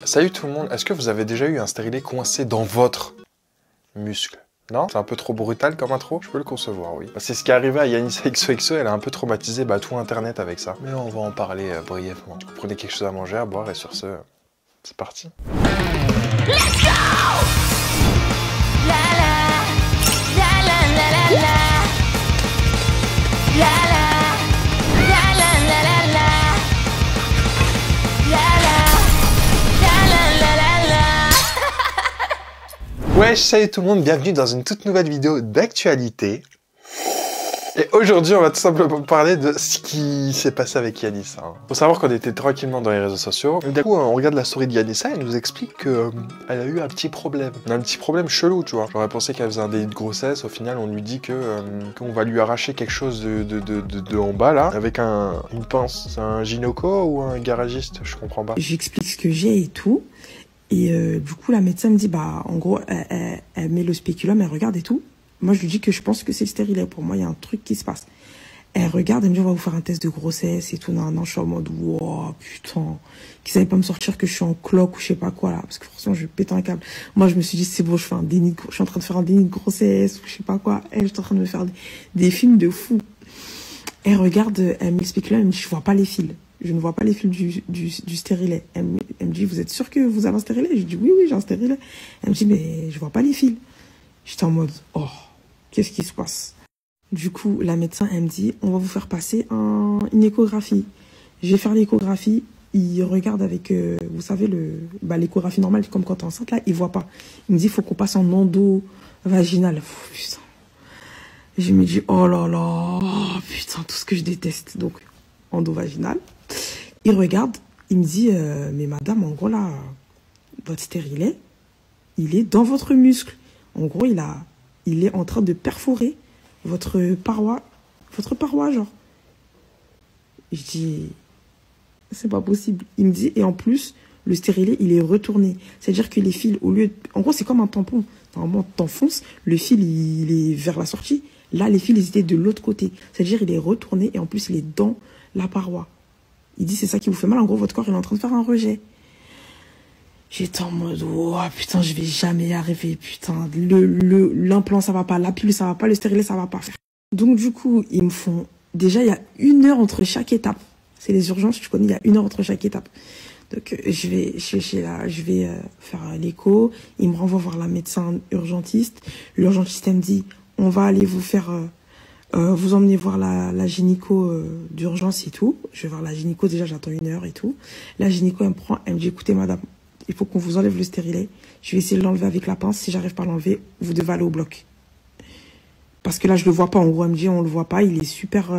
Salut tout le monde, est-ce que vous avez déjà eu un stérilet coincé dans votre muscle? Non? C'est un peu trop brutal comme intro? Je peux le concevoir, oui. C'est ce qui est arrivé à Yanis XOXO, elle a un peu traumatisé tout internet avec ça. Mais on va en parler brièvement. Vous prenez quelque chose à manger, à boire et sur ce, c'est parti. Let's go! La la, la la la la la. La la, la la la la la. La la, la la la la la. Wesh, salut tout le monde, bienvenue dans une toute nouvelle vidéo d'actualité. Et aujourd'hui, on va tout simplement parler de ce qui s'est passé avec Yanissa. Faut savoir qu'on était tranquillement dans les réseaux sociaux. Et d'un coup, on regarde la story de Yanissa, elle nous explique qu'elle a eu un petit problème. Un petit problème chelou, tu vois. J'aurais pensé qu'elle faisait un délit de grossesse. Au final, on lui dit qu'on va lui arracher quelque chose de en bas, là, avec une pince. C'est un gynéco ou un garagiste? Je comprends pas. J'explique ce que j'ai et tout. Et du coup, la médecin me dit, en gros, elle met le spéculum, elle regarde et tout. Moi, je lui dis que je pense que c'est le stérilet. Pour moi, il y a un truc qui se passe. Elle regarde, elle me dit, on va vous faire un test de grossesse et tout. Non, je suis en mode, wow, putain. Qu'ils savaient pas me sortir que je suis en cloque ou je sais pas quoi, là. Parce que franchement, je pète un câble. Moi, je me suis dit, c'est bon, je suis en train de faire un déni de grossesse ou je sais pas quoi. Elle, je suis en train de me faire des films de fou. Elle regarde, elle m'explique là, elle me dit, je vois pas les fils. Je ne vois pas les fils du stérilet. Elle me dit, vous êtes sûr que vous avez un stérilet? Je dis, oui, j'ai un stérilet. Elle me dit, mais je vois pas les fils. J'étais en mode, oh, qu'est-ce qui se passe? Du coup, la médecin, elle me dit, on va vous faire passer une échographie. Je vais faire l'échographie. Il regarde avec, vous savez, l'échographie normale, comme quand t'es enceinte, là, il voit pas. Il me dit, il faut qu'on passe en endo-vaginal. Putain. Je me dis, oh là là, putain, tout ce que je déteste. Donc, endo-vaginal. Il regarde, il me dit, mais madame, en gros, là, votre stérilet, il est dans votre muscle. En gros, il est en train de perforer votre paroi, genre. Je dis, c'est pas possible. Il me dit, et en plus, le stérilet, il est retourné. C'est-à-dire que les fils, au lieu en gros, c'est comme un tampon. Normalement, t'enfonces, le fil, il est vers la sortie. Là, les fils, ils étaient de l'autre côté. C'est-à-dire, il est retourné et en plus, il est dans la paroi. Il dit, c'est ça qui vous fait mal. En gros, votre corps, il est en train de faire un rejet. J'étais en mode, oh putain, je vais jamais y arriver, putain. L'implant, ça va pas. La pilule, ça va pas. Le stérilet, ça va pas faire. Donc, du coup, ils me font, déjà, il y a 1 heure entre chaque étape. C'est les urgences, tu connais, il y a 1 heure entre chaque étape. Donc, je vais faire l'écho. Il me renvoie voir la médecin urgentiste. L'urgentiste, elle me dit, on va aller vous faire, vous emmener voir la gynéco d'urgence et tout. Je vais voir la gynéco, déjà, j'attends 1 heure et tout. La gynéco, elle me prend, elle me dit, écoutez, madame, il faut qu'on vous enlève le stérilet. Je vais essayer de l'enlever avec la pince. Si j'arrive pas à l'enlever, vous devez aller au bloc. Parce que là, je le vois pas. En gros, elle me dit, on le voit pas. Il est super...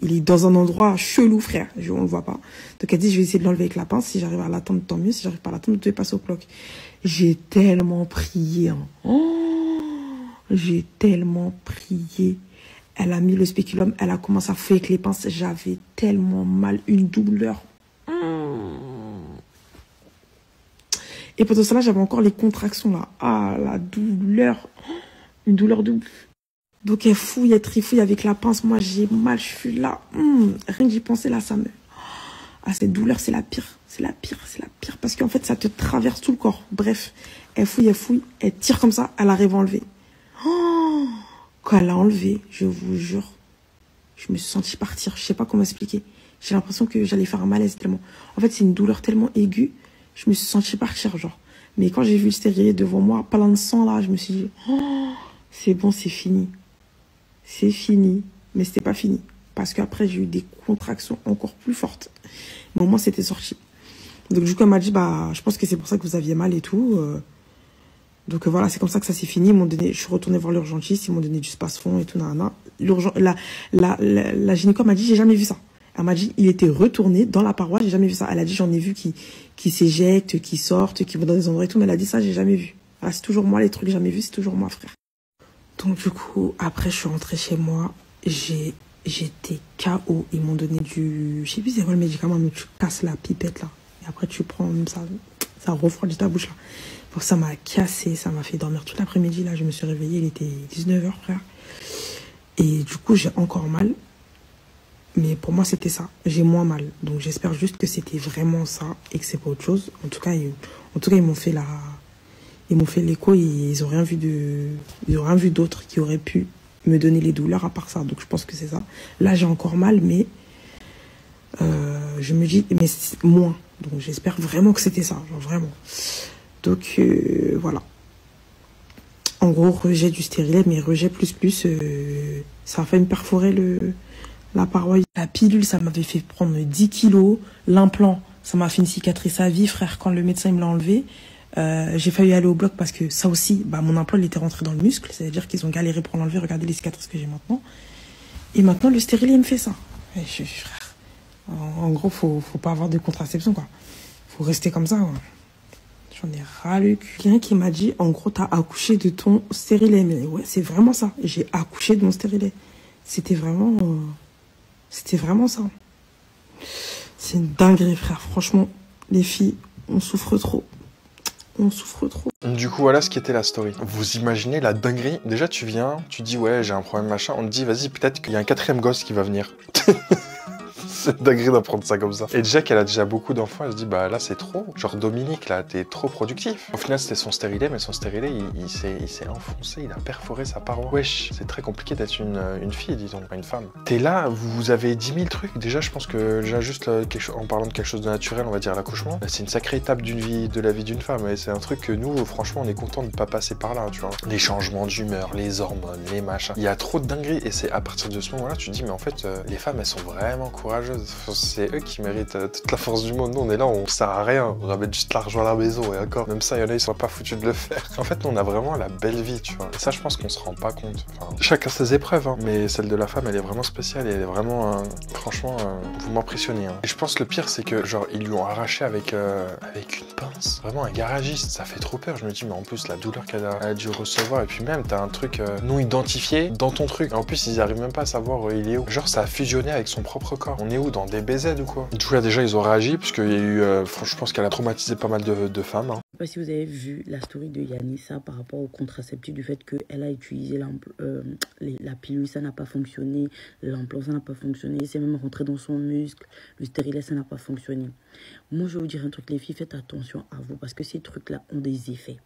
il est dans un endroit chelou, frère. On le voit pas. Donc, elle dit, je vais essayer de l'enlever avec la pince. Si j'arrive à l'attendre, tant mieux. Si j'arrive pas à l'attendre, vous devez passer au bloc. J'ai tellement prié. Hein. Oh, j'ai tellement prié. Elle a mis le spéculum. Elle a commencé à fouiller avec les pinces. J'avais tellement mal. Une douleur. Et pendant cela, j'avais encore les contractions là. Ah, la douleur. Une douleur de ouf. Donc elle fouille, elle trifouille avec la pince. Moi, j'ai mal, je suis là. Rien que j'y pensais là, ça me... Ah, cette douleur, c'est la pire. C'est la pire, c'est la pire. Parce qu'en fait, ça te traverse tout le corps. Bref, elle fouille, elle tire comme ça, elle arrive à enlever. Oh, quand elle a enlevé, je vous jure, je me suis sentie partir. Je sais pas comment expliquer. J'ai l'impression que j'allais faire un malaise tellement. En fait, c'est une douleur tellement aiguë. Je me suis sentie partir, genre. Mais quand j'ai vu le stérilet devant moi, plein de sang, là, je me suis dit, oh, c'est bon, c'est fini. C'est fini. Mais c'était pas fini. Parce qu'après, j'ai eu des contractions encore plus fortes. Mais au moins, c'était sorti. Donc, du coup, elle m'a dit, je pense que c'est pour ça que vous aviez mal et tout. Donc, voilà, c'est comme ça que ça s'est fini. Ils m'ont donné, je suis retournée voir l'urgentiste. Ils m'ont donné du Spasfon et tout, nanana. La gynéco m'a dit, j'ai jamais vu ça. Elle m'a dit, il était retourné dans la paroi, j'ai jamais vu ça. Elle a dit, j'en ai vu qui s'éjectent, qui sortent, qui vont dans des endroits et tout. Mais elle a dit ça, j'ai jamais vu. Ah, c'est toujours moi, les trucs que j'ai jamais vu, c'est toujours moi, frère. Donc, du coup, après, je suis rentrée chez moi. J'étais KO. Ils m'ont donné je sais plus c'est quoi le médicament, mais tu casses la pipette, là. Et après, tu prends ça refroidit ta bouche, là. Pour ça m'a cassé, ça m'a fait dormir toute l'après-midi, là. Je me suis réveillée, il était 19 h, frère. Et du coup, j'ai encore mal. Mais pour moi, c'était ça. J'ai moins mal. Donc, j'espère juste que c'était vraiment ça et que c'est pas autre chose. En tout cas, ils m'ont fait l'écho et ils ont rien vu d'autre qui aurait pu me donner les douleurs à part ça. Donc, je pense que c'est ça. Là, j'ai encore mal, mais je me dis, mais moins. Donc, j'espère vraiment que c'était ça. Genre, vraiment. Donc, voilà. En gros, rejet du stérilet, mais rejet plus, ça a fait me perforer la paroi. La pilule, ça m'avait fait prendre 10 kilos. L'implant, ça m'a fait une cicatrice à vie, frère, quand le médecin me l'a enlevé. J'ai failli aller au bloc parce que ça aussi, mon implant, il était rentré dans le muscle. C'est-à-dire qu'ils ont galéré pour l'enlever. Regardez les cicatrices que j'ai maintenant. Et maintenant, le stérilet, il me fait ça. Et frère, en gros, faut pas avoir de contraception, quoi. Faut rester comme ça, quoi. J'en ai ras le cul. Quelqu'un qui m'a dit, en gros, t'as accouché de ton stérilet. Mais ouais, c'est vraiment ça. J'ai accouché de mon stérilet. C'était vraiment ça. C'est une dinguerie, frère. Franchement, les filles, on souffre trop. On souffre trop. Du coup, voilà ce qui était la story. Vous imaginez la dinguerie? Déjà, tu viens, tu dis, ouais, j'ai un problème, machin. On te dit, vas-y, peut-être qu'il y a un 4e gosse qui va venir. C'est dingue d'apprendre ça comme ça. Et déjà qu'elle a déjà beaucoup d'enfants, elle se dit bah là c'est trop. Genre Dominique là, t'es trop productif. Au final c'était son stérilet, mais son stérilet il s'est enfoncé, il a perforé sa paroi. Wesh, c'est très compliqué d'être une fille, disons, pas une femme. T'es là, vous avez 10 000 trucs. Déjà je pense que déjà juste en parlant de quelque chose de naturel, on va dire l'accouchement, c'est une sacrée étape de la vie d'une femme. Et c'est un truc que nous, franchement, on est content de pas passer par là, tu vois. Les changements d'humeur, les hormones, les machins. Il y a trop de dingueries et c'est à partir de ce moment-là, tu te dis mais en fait les femmes elles sont vraiment courageuses. C'est eux qui méritent toute la force du monde. Nous on est là, on sert à rien, on ramène juste l'argent à la maison et encore. Même ça, il y en a, ils sont pas foutus de le faire. En fait, nous on a vraiment la belle vie, tu vois. Et ça, je pense qu'on se rend pas compte. Enfin, chacun ses épreuves, hein. Mais celle de la femme, elle est vraiment spéciale et elle est vraiment, franchement, vous m'impressionnez. Hein. Et je pense que le pire, c'est que genre ils lui ont arraché avec une pince. Vraiment un garagiste, ça fait trop peur. Je me dis mais en plus la douleur qu'elle a dû recevoir et puis même t'as un truc non identifié dans ton truc. En plus ils arrivent même pas à savoir il est où. Genre ça a fusionné avec son propre corps. On est où, dans des BZ ou quoi? Du coup là déjà ils ont réagi parce qu'il y a eu, je pense qu'elle a traumatisé pas mal de femmes. Hein. Je sais pas si vous avez vu la story de Yanissa par rapport au contraceptif, du fait qu'elle a utilisé la pilule, ça n'a pas fonctionné, l'implant, ça n'a pas fonctionné, c'est même rentré dans son muscle, le stérilet, ça n'a pas fonctionné. Moi, je vais vous dire un truc, les filles, faites attention à vous, parce que ces trucs-là ont des effets.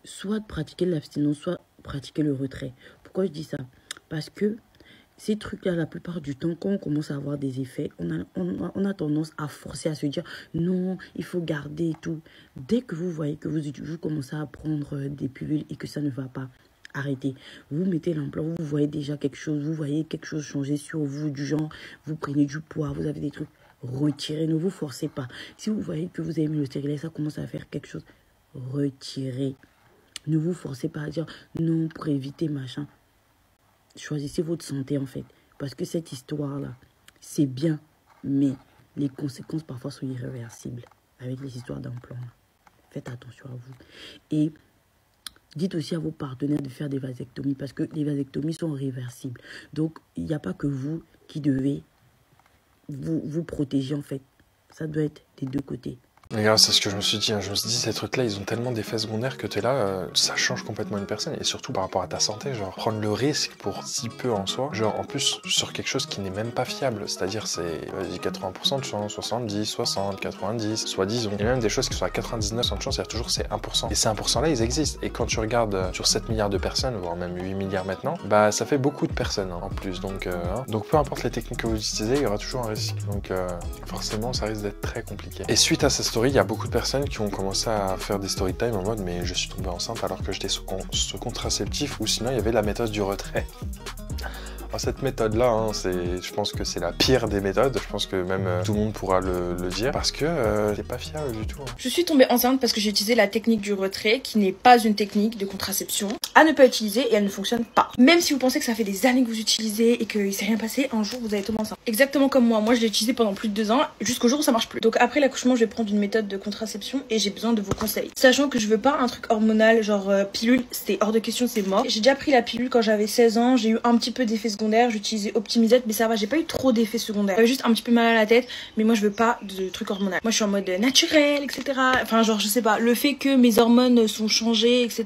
Soit pratiquer l'abstinence, soit pratiquer le retrait. Pourquoi je dis ça? Parce que ces trucs-là, la plupart du temps, quand on commence à avoir des effets, on a tendance à forcer, à se dire non, il faut garder et tout. Dès que vous voyez que vous commencez à prendre des pilules et que ça ne va pas, arrêtez. Vous mettez l'implant, vous voyez déjà quelque chose, vous voyez quelque chose changer sur vous, du genre, vous prenez du poids, vous avez des trucs, retirez, ne vous forcez pas. Si vous voyez que vous avez mis le stérilet, ça commence à faire quelque chose, retirez. Ne vous forcez pas à dire non pour éviter machin. Choisissez votre santé en fait. Parce que cette histoire-là, c'est bien, mais les conséquences parfois sont irréversibles avec les histoires d'implants. Faites attention à vous. Et dites aussi à vos partenaires de faire des vasectomies parce que les vasectomies sont réversibles. Donc, il n'y a pas que vous qui devez vous protéger en fait. Ça doit être des deux côtés. Regarde, c'est ce que je me suis dit. Hein. Je me suis dit, ces trucs-là, ils ont tellement d'effets secondaires que t'es là, ça change complètement une personne. Et surtout par rapport à ta santé, genre, prendre le risque pour si peu en soi. Genre, en plus, sur quelque chose qui n'est même pas fiable. C'est-à-dire, c'est, vas-y, 80% de chance, 70, 60, 90, soit disons. Il y a même des choses qui sont à 99% de chance, c'est-à-dire toujours c'est 1%. Et ces 1%-là, ils existent. Et quand tu regardes sur 7 milliards de personnes, voire même 8 milliards maintenant, bah, ça fait beaucoup de personnes, hein, en plus. Donc peu importe les techniques que vous utilisez, il y aura toujours un risque. Donc, forcément, ça risque d'être très compliqué. Et suite à cette story, il y a beaucoup de personnes qui ont commencé à faire des story time en mode mais je suis tombée enceinte alors que j'étais sous contraceptif, ou sinon il y avait la méthode du retrait. Alors cette méthode-là, hein, je pense que c'est la pire des méthodes. Je pense que même tout le monde pourra le dire parce que c'est pas fiable du tout. Hein. Je suis tombée enceinte parce que j'ai utilisé la technique du retrait, qui n'est pas une technique de contraception, à ne pas utiliser et elle ne fonctionne pas. Même si vous pensez que ça fait des années que vous utilisez et qu'il s'est rien passé, un jour vous allez tomber enceinte. Exactement comme moi. Moi je l'ai utilisé pendant plus de 2 ans jusqu'au jour où ça marche plus. Donc après l'accouchement, je vais prendre une méthode de contraception et j'ai besoin de vos conseils. Sachant que je veux pas un truc hormonal, genre pilule, c'était hors de question, c'est mort. J'ai déjà pris la pilule quand j'avais 16 ans, j'ai eu un petit peu d'effets secondaires, j'utilisais Optimisette, mais ça va, j'ai pas eu trop d'effets secondaires. J'avais juste un petit peu mal à la tête, mais moi je veux pas de trucs hormonal. Moi je suis en mode naturel, etc. Enfin genre je sais pas, le fait que mes hormones sont changées, etc.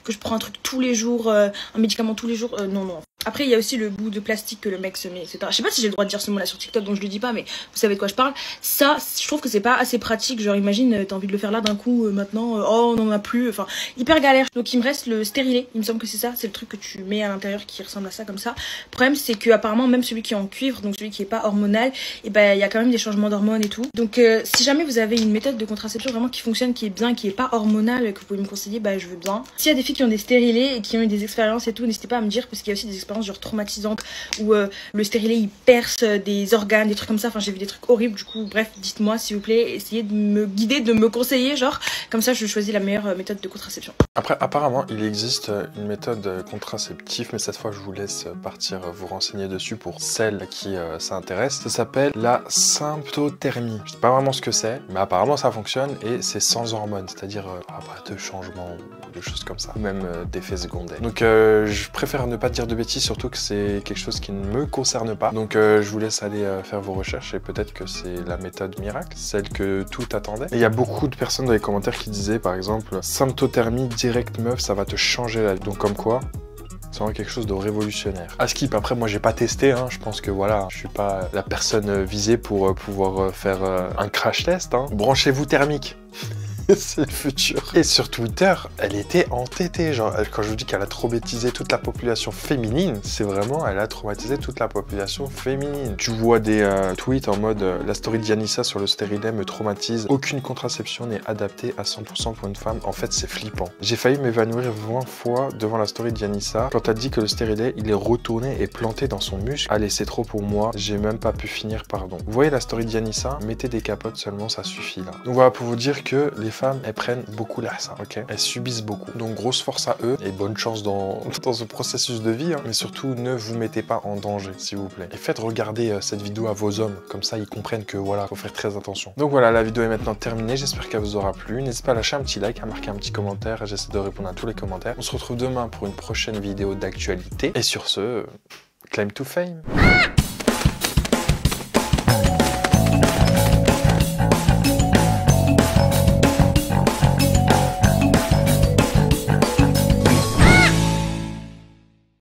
Que je prends un truc tous les jours, un médicament tous les jours, non. Après, il y a aussi le bout de plastique que le mec se met, etc. Je sais pas si j'ai le droit de dire ce mot là sur TikTok, donc je le dis pas, mais vous savez de quoi je parle. Ça, je trouve que c'est pas assez pratique. Genre, imagine, t'as envie de le faire là d'un coup, maintenant, oh, on en a plus. Enfin, hyper galère. Donc, il me reste le stérilet. Il me semble que c'est ça. C'est le truc que tu mets à l'intérieur qui ressemble à ça, comme ça. Le problème, c'est que apparemment, même celui qui est en cuivre, donc celui qui est pas hormonal, et ben, il y a quand même des changements d'hormones et tout. Donc, si jamais vous avez une méthode de contraception vraiment qui fonctionne, qui est bien, qui est pas hormonale, que vous pouvez me conseiller, bah, je veux bien. S'il y a des filles qui ont des stérilets et qui ont eu des expériences et tout, n'hésitez pas à me dire, parce qu'il y a aussi des expériences genre traumatisantes où le stérilet il perce des organes, des trucs comme ça. Enfin, j'ai vu des trucs horribles. Du coup, bref, dites-moi s'il vous plaît, essayez de me guider, de me conseiller, genre, comme ça je choisis la meilleure méthode de contraception. Après, apparemment, il existe une méthode contraceptive, mais cette fois, je vous laisse partir vous renseigner dessus pour celles à qui ça intéresse. Ça s'appelle la symptothermie. Je sais pas vraiment ce que c'est, mais apparemment ça fonctionne et c'est sans hormones, c'est-à-dire pas de changement ou de choses comme ça, ou même d'effets secondaires. Donc, je préfère ne pas dire de bêtises, surtout que c'est quelque chose qui ne me concerne pas. Donc, je vous laisse aller faire vos recherches et peut-être que c'est la méthode miracle, celle que tout attendait. Et il y a beaucoup de personnes dans les commentaires qui disaient, par exemple, symptothermie direct meuf, ça va te changer la vie. Donc, comme quoi, c'est vraiment quelque chose de révolutionnaire. À skip, après moi j'ai pas testé, hein. Je pense que voilà, je suis pas la personne visée pour pouvoir faire un crash test. Hein. Branchez-vous thermique. C'est le futur. Et sur Twitter, elle était entêtée. Genre, quand je vous dis qu'elle a traumatisé toute la population féminine, c'est vraiment, elle a traumatisé toute la population féminine. Tu vois des tweets en mode la story de Yanissa sur le stérilet me traumatise. Aucune contraception n'est adaptée à 100% pour une femme. En fait, c'est flippant. J'ai failli m'évanouir 20 fois devant la story de Yanissa quand elle dit que le stérilet, il est retourné et planté dans son muscle. Allez, c'est trop pour moi. J'ai même pas pu finir, pardon. Vous voyez la story de Yanissa? Mettez des capotes seulement, ça suffit là. Donc voilà, pour vous dire que les femmes, elles prennent beaucoup l'air, ok? Elles subissent beaucoup. Donc grosse force à eux et bonne chance dans ce processus de vie. Hein. Mais surtout, ne vous mettez pas en danger, s'il vous plaît. Et faites regarder cette vidéo à vos hommes. Comme ça, ils comprennent que voilà, faut faire très attention. Donc voilà, la vidéo est maintenant terminée. J'espère qu'elle vous aura plu. N'hésitez pas à lâcher un petit like, à marquer un petit commentaire. J'essaie de répondre à tous les commentaires. On se retrouve demain pour une prochaine vidéo d'actualité. Et sur ce, claim to fame.